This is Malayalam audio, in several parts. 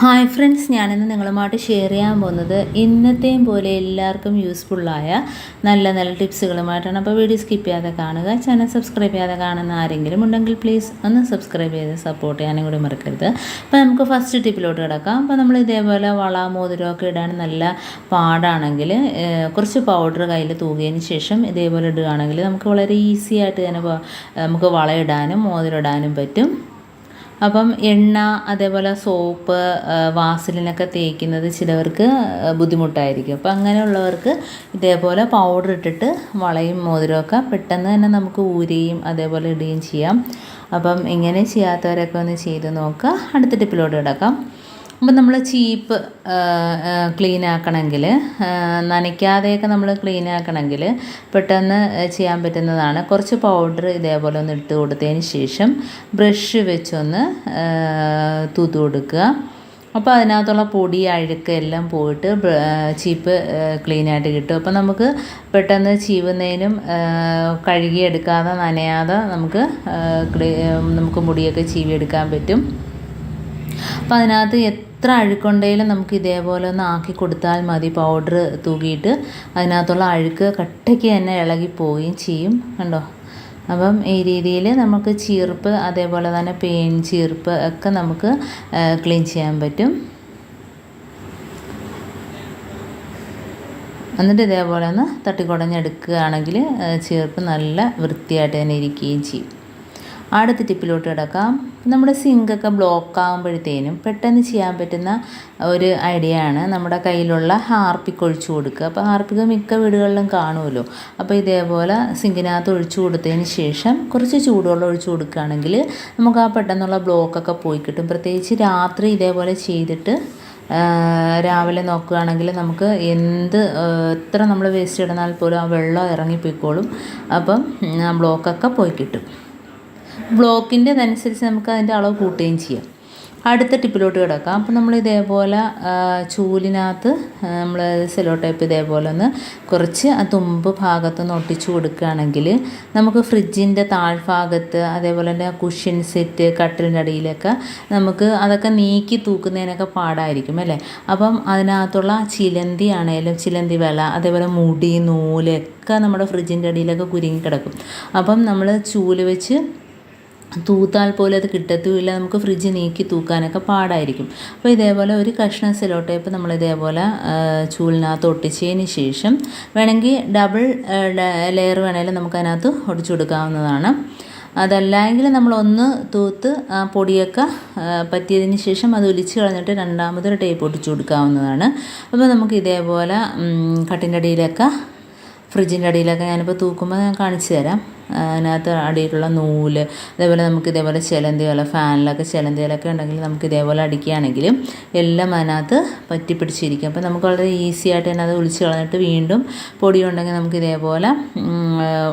ഹായ് ഫ്രണ്ട്സ്, ഞാനിന്ന് നിങ്ങളുമായിട്ട് ഷെയർ ചെയ്യാൻ പോകുന്നത് ഇന്നത്തെയും പോലെ എല്ലാവർക്കും യൂസ്ഫുള്ളായ നല്ല നല്ല ടിപ്സുകളുമായിട്ടാണ്. അപ്പോൾ വീഡിയോ സ്കിപ്പ് ചെയ്യാതെ കാണുക. ചാനൽ സബ്സ്ക്രൈബ് ചെയ്യാതെ കാണുന്ന ആരെങ്കിലും ഉണ്ടെങ്കിൽ പ്ലീസ് ഒന്ന് സബ്സ്ക്രൈബ് ചെയ്ത് സപ്പോർട്ട് ചെയ്യാനും കൂടി മറക്കരുത്. അപ്പോൾ നമുക്ക് ഫസ്റ്റ് ടിപ്പിലോട്ട് കിടക്കാം. അപ്പോൾ നമ്മൾ ഇതേപോലെ വള മോതിരമൊക്കെ ഇടാൻ നല്ല പാടാണെങ്കിൽ കുറച്ച് പൗഡർ കയ്യിൽ തൂകിയതിന് ശേഷം ഇതേപോലെ ഇടുകയാണെങ്കിൽ നമുക്ക് വളരെ ഈസി ആയിട്ട് തന്നെ നമുക്ക് വള ഇടാനും മോതിരം ഇടാനും പറ്റും. അപ്പം എണ്ണ, അതേപോലെ സോപ്പ്, വാസലിനൊക്കെ തേക്കുന്നത് ചിലവർക്ക് ബുദ്ധിമുട്ടായിരിക്കും. അപ്പോൾ അങ്ങനെയുള്ളവർക്ക് ഇതേപോലെ പൗഡർ ഇട്ടിട്ട് വളയും മോതിരമൊക്കെ പെട്ടെന്ന് തന്നെ നമുക്ക് ഊരുകയും അതേപോലെ ഇടുകയും ചെയ്യാം. അപ്പം ഇങ്ങനെ ചെയ്യാത്തവരൊക്കെ ഒന്ന് ചെയ്ത് നോക്കുക. അടുത്ത ടിപ്പിലോട്ട് കിടക്കാം. അപ്പം നമ്മൾ ചീപ്പ് ക്ലീൻ ആക്കണമെങ്കിൽ, നനയ്ക്കാതെയൊക്കെ നമ്മൾ ക്ലീൻ ആക്കണമെങ്കിൽ പെട്ടെന്ന് ചെയ്യാൻ പറ്റുന്നതാണ്. കുറച്ച് പൗഡർ ഇതേപോലെ ഒന്ന് ഇട്ട് കൊടുത്തതിന് ശേഷം ബ്രഷ് വെച്ചൊന്ന് തൂത്ത് കൊടുക്കുക. അപ്പോൾ അതിനകത്തുള്ള പൊടി, അഴുക്ക് എല്ലാം പോയിട്ട് ചീപ്പ് ക്ലീനായിട്ട് കിട്ടും. അപ്പോൾ നമുക്ക് പെട്ടെന്ന് ചീവുന്നതിനും കഴുകിയെടുക്കാതെ നനയാതെ നമുക്ക് മുടിയൊക്കെ ചീവിയെടുക്കാൻ പറ്റും. അപ്പോൾ അതിനകത്ത് എത്ര അഴുക്കുണ്ടെങ്കിലും നമുക്ക് ഇതേപോലെ ഒന്ന് ആക്കി കൊടുത്താൽ മതി. പൗഡർ തൂകിയിട്ട് അതിനകത്തുള്ള അഴുക്ക് കട്ടയ്ക്ക് തന്നെ ഇളകിപ്പോവുകയും ചെയ്യും. കണ്ടോ? അപ്പം ഈ രീതിയിൽ നമുക്ക് ചീർപ്പ്, അതേപോലെ തന്നെ പേൻ ചീർപ്പ് ഒക്കെ നമുക്ക് ക്ലീൻ ചെയ്യാൻ പറ്റും. എന്നിട്ട് ഇതേപോലെ ഒന്ന് തട്ടിക്കുടഞ്ഞെടുക്കുകയാണെങ്കിൽ ചീർപ്പ് നല്ല വൃത്തിയായിട്ട് തന്നെ ഇരിക്കുകയും ചെയ്യും. അടുത്ത ടിപ്പിലോട്ട് കിടക്കാം. നമ്മുടെ സിങ്കൊക്കെ ബ്ലോക്ക് ആകുമ്പോഴത്തേനും പെട്ടെന്ന് ചെയ്യാൻ പറ്റുന്ന ഒരു ഐഡിയ ആണ് നമ്മുടെ കയ്യിലുള്ള ഹാർപ്പിക്ക് ഒഴിച്ചു കൊടുക്കുക. അപ്പോൾ ഹാർപ്പിക്ക് മിക്ക വീടുകളിലും കാണുമല്ലോ. അപ്പോൾ ഇതേപോലെ സിങ്കിനകത്ത് ഒഴിച്ചു കൊടുത്തതിന് ശേഷം കുറച്ച് ചൂടുവെള്ളം ഒഴിച്ചു കൊടുക്കുകയാണെങ്കിൽ നമുക്ക് ആ പെട്ടെന്നുള്ള ബ്ലോക്കൊക്കെ പോയി കിട്ടും. പ്രത്യേകിച്ച് രാത്രി ഇതേപോലെ ചെയ്തിട്ട് രാവിലെ നോക്കുകയാണെങ്കിൽ നമുക്ക് എത്ര നമ്മൾ വേസ്റ്റ് ഇടുന്നാൽ പോലും ആ വെള്ളം ഇറങ്ങിപ്പോയിക്കോളും. അപ്പം ആ ബ്ലോക്കൊക്കെ പോയി കിട്ടും. ബ്ലോക്കിൻ്റെ അതനുസരിച്ച് നമുക്ക് അതിൻ്റെ അളവ് കൂട്ടുകയും ചെയ്യാം. അടുത്ത ടിപ്പിലോട്ട് കിടക്കാം. അപ്പോൾ നമ്മൾ ഇതേപോലെ ചൂലിനകത്ത് നമ്മൾ സെല്ലോ ടേപ്പ് ഇതേപോലെ ഒന്ന് കുറച്ച് ആ തുമ്പ് ഭാഗത്തൊന്ന് ഒട്ടിച്ചു കൊടുക്കുകയാണെങ്കിൽ നമുക്ക് ഫ്രിഡ്ജിൻ്റെ താഴ്ഭാഗത്ത്, അതേപോലെ തന്നെ കുഷ്യൻ സെറ്റ്, കട്ടിലിൻ്റെ അടിയിലൊക്കെ നമുക്ക് അതൊക്കെ നീക്കി തൂക്കുന്നതിനൊക്കെ പാടായിരിക്കും അല്ലേ. അപ്പം അതിനകത്തുള്ള ചിലന്തി ആണെങ്കിലും, ചിലന്തി വല, അതേപോലെ മുടി, നൂലൊക്കെ നമ്മുടെ ഫ്രിഡ്ജിൻ്റെ അടിയിലൊക്കെ കുരുങ്ങി കിടക്കും. അപ്പം നമ്മൾ ചൂല് വെച്ച് തൂത്താൽ പോലും അത് കിട്ടത്തുമില്ല. നമുക്ക് ഫ്രിഡ്ജ് നീക്കി തൂക്കാനൊക്കെ പാടായിരിക്കും. അപ്പോൾ ഇതേപോലെ ഒരു കഷ്ണം സെല്ലോ ടേപ്പ് നമ്മൾ ഇതേപോലെ ചൂലിനകത്ത് ഒട്ടിച്ചതിന് ശേഷം വേണമെങ്കിൽ ഡബിൾ ലെയർ വേണമെങ്കിലും നമുക്ക് അതിനകത്ത് ഒട്ടിച്ചു കൊടുക്കാവുന്നതാണ്. അതല്ലെങ്കിൽ നമ്മളൊന്ന് തൂത്ത് പൊടിയൊക്കെ പറ്റിയതിന് ശേഷം അത് ഒലിച്ച് കളഞ്ഞിട്ട് രണ്ടാമതൊരു ടേപ്പ് ഒട്ടിച്ചു കൊടുക്കാവുന്നതാണ്. അപ്പോൾ നമുക്ക് ഇതേപോലെ കട്ടിൻ്റെ അടിയിലൊക്കെ, ഫ്രിഡ്ജിൻ്റെ അടിയിലൊക്കെ ഞാനിപ്പോൾ തൂക്കുമ്പോൾ ഞാൻ കാണിച്ചു തരാം. അതിനകത്ത് അടിയിലുള്ള നൂല്, അതേപോലെ നമുക്ക് ഇതേപോലെ ചിലന്തി വല, ഫാനിലൊക്കെ ചിലന്തി വലൊക്കെ ഉണ്ടെങ്കിൽ നമുക്ക് ഇതേപോലെ അടിക്കുകയാണെങ്കിലും എല്ലാം അതിനകത്ത് പറ്റി പിടിച്ചിരിക്കും. അപ്പോൾ നമുക്ക് വളരെ ഈസി ആയിട്ട് തന്നെ അത് ഒളിച്ച് കളഞ്ഞിട്ട് വീണ്ടും പൊടി ഉണ്ടെങ്കിൽ നമുക്ക് ഇതേപോലെ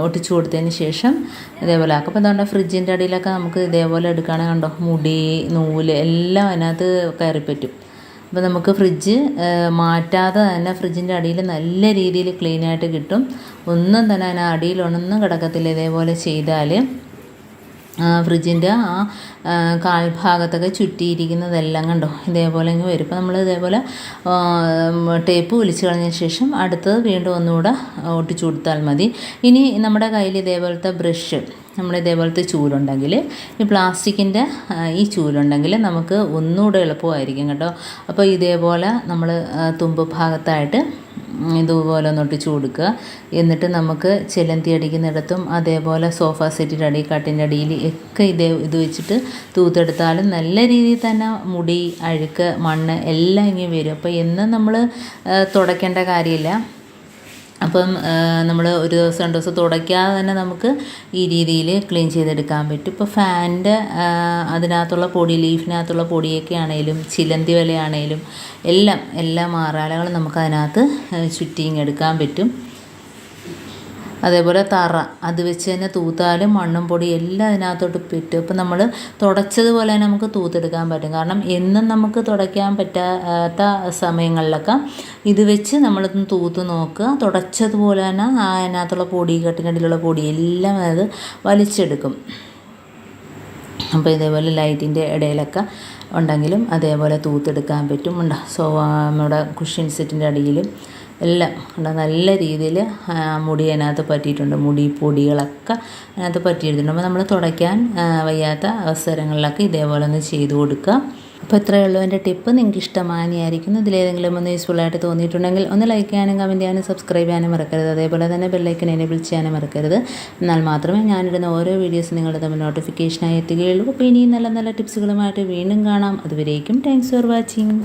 ഒട്ടിച്ചു കൊടുത്തതിന് ശേഷം ഇതേപോലെ ആക്കും. അപ്പോൾ അതുകൊണ്ട് ഫ്രിഡ്ജിൻ്റെ അടിയിലൊക്കെ നമുക്ക് ഇതേപോലെ എടുക്കുകയാണെങ്കിൽ കണ്ടോ, മുടി, നൂല് എല്ലാം അതിനകത്ത് കയറിപ്പറ്റും. അപ്പോൾ നമുക്ക് ഫ്രിഡ്ജ് മാറ്റാതെ തന്നെ ഫ്രിഡ്ജിൻ്റെ അടിയിൽ നല്ല രീതിയിൽ ക്ലീനായിട്ട് കിട്ടും. ഒന്നും തന്നെ അതിന് അടിയിലൊന്നും കിടക്കത്തില്ല. ഇതേപോലെ ചെയ്താൽ ഫ്രിഡ്ജിൻ്റെ ആ കാൽഭാഗത്തൊക്കെ ചുറ്റിയിരിക്കുന്നതെല്ലാം കണ്ടോ ഇതേപോലെ ഇങ്ങ് വരും. ഇപ്പോൾ നമ്മൾ ഇതേപോലെ ടേപ്പ് വലിച്ചു കളഞ്ഞതിന് ശേഷം അടുത്തത് വീണ്ടും ഒന്നുകൂടെ ഒട്ടിച്ചു കൊടുത്താൽ മതി. ഇനി നമ്മുടെ കയ്യിൽ ഇതേപോലത്തെ ബ്രഷ്, നമ്മളിതേപോലത്തെ ചൂലുണ്ടെങ്കിൽ, ഈ പ്ലാസ്റ്റിക്കിൻ്റെ ഈ ചൂലുണ്ടെങ്കിൽ നമുക്ക് ഒന്നുകൂടെ എളുപ്പമായിരിക്കും കേട്ടോ. അപ്പോൾ ഇതേപോലെ നമ്മൾ തുമ്പ് ഭാഗത്തായിട്ട് ഇതുപോലെ ഒന്ന് ഒട്ടിച്ചു കൊടുക്കുക. എന്നിട്ട് നമുക്ക് ചിലന്തി അടിക്കുന്നിടത്തും, അതേപോലെ സോഫ സെറ്റിൻ്റെ അടി, കട്ടിൻ്റെ അടിയിൽ ഒക്കെ ഇത് വെച്ചിട്ട് തൂത്തെടുത്താലും നല്ല രീതിയിൽ തന്നെ മുടി, അഴുക്ക്, മണ്ണ് എല്ലാം ഇങ്ങനെ വരും. അപ്പോൾ എന്നും നമ്മൾ തുടയ്ക്കേണ്ട കാര്യമില്ല. അപ്പം നമ്മൾ ഒരു ദിവസം 2 ദിവസം തുടയ്ക്കാതെ തന്നെ നമുക്ക് ഈ രീതിയിൽ ക്ലീൻ ചെയ്തെടുക്കാൻ പറ്റും. ഇപ്പോൾ ഫാനിൻ്റെ അതിനകത്തുള്ള പൊടി, ലീഫിനകത്തുള്ള പൊടിയൊക്കെ ആണെങ്കിലും, ചിലന്തി വലയാണെങ്കിലും എല്ലാ മാറാലകളും നമുക്ക് അതിനകത്ത് ചുറ്റിയും എടുക്കാൻ പറ്റും. അതേപോലെ തറ, അത് വെച്ച് തന്നെ തൂത്താലും മണ്ണും പൊടി എല്ലാം അതിനകത്തോട്ട് പറ്റും. ഇപ്പം നമ്മൾ തുടച്ചതുപോലെ തന്നെ നമുക്ക് തൂത്തെടുക്കാൻ പറ്റും. കാരണം എന്നും നമുക്ക് തുടയ്ക്കാൻ പറ്റാത്ത സമയങ്ങളിലൊക്കെ ഇത് വെച്ച് നമ്മളൊന്ന് തൂത്ത് നോക്കുക. തുടച്ചതുപോലെ തന്നെ അതിനകത്തുള്ള പൊടി, കട്ടിക്കടിയിലുള്ള പൊടി എല്ലാം അത് വലിച്ചെടുക്കും. അപ്പോൾ ഇതേപോലെ ലൈറ്റിൻ്റെ ഇടയിലൊക്കെ ഉണ്ടെങ്കിലും അതേപോലെ തൂത്തെടുക്കാൻ പറ്റും. ഉണ്ട് നമ്മുടെ കുഷ്യൻ സെറ്റിൻ്റെ അടിയിലും എല്ലാം ഉണ്ട് നല്ല രീതിയിൽ മുടി അതിനകത്ത് പറ്റിയിട്ടുണ്ട്. മുടി പൊടികളൊക്കെ അതിനകത്ത് പറ്റിയിട്ടുണ്ട്. അപ്പോൾ നമ്മൾ തുടയ്ക്കാൻ വയ്യാത്ത അവസരങ്ങളിലൊക്കെ ഇതേപോലെ ഒന്ന് ചെയ്ത് കൊടുക്കുക. അപ്പോൾ ഇത്രയേ ഉള്ളൂ എൻ്റെ ടിപ്പ്. നിങ്ങൾക്ക് ഇഷ്ടമായിരിക്കുന്നു. ഇതിലേതെങ്കിലും ഒന്ന് യൂസ്ഫുള്ളായിട്ട് തോന്നിയിട്ടുണ്ടെങ്കിൽ ഒന്ന് ലൈക്ക് ചെയ്യാനും കമൻറ്റ് ചെയ്യാനും സബ്സ്ക്രൈബ് ചെയ്യാനും മറക്കരുത്. അതേപോലെ തന്നെ ബെല്ലൈക്കൻ എനേബിൾ ചെയ്യാനും മറക്കരുത്. എന്നാൽ മാത്രമേ ഞാനിടുന്ന ഓരോ വീഡിയോസ് നിങ്ങളുടെ തമ്മിൽ നോട്ടിഫിക്കേഷനായി എത്തുകയുള്ളൂ. അപ്പോൾ ഇനിയും നല്ല നല്ല ടിപ്സുകളുമായിട്ട് വീണ്ടും കാണാം. അതുവരേക്കും താങ്ക്സ് ഫോർ വാച്ചിങ്.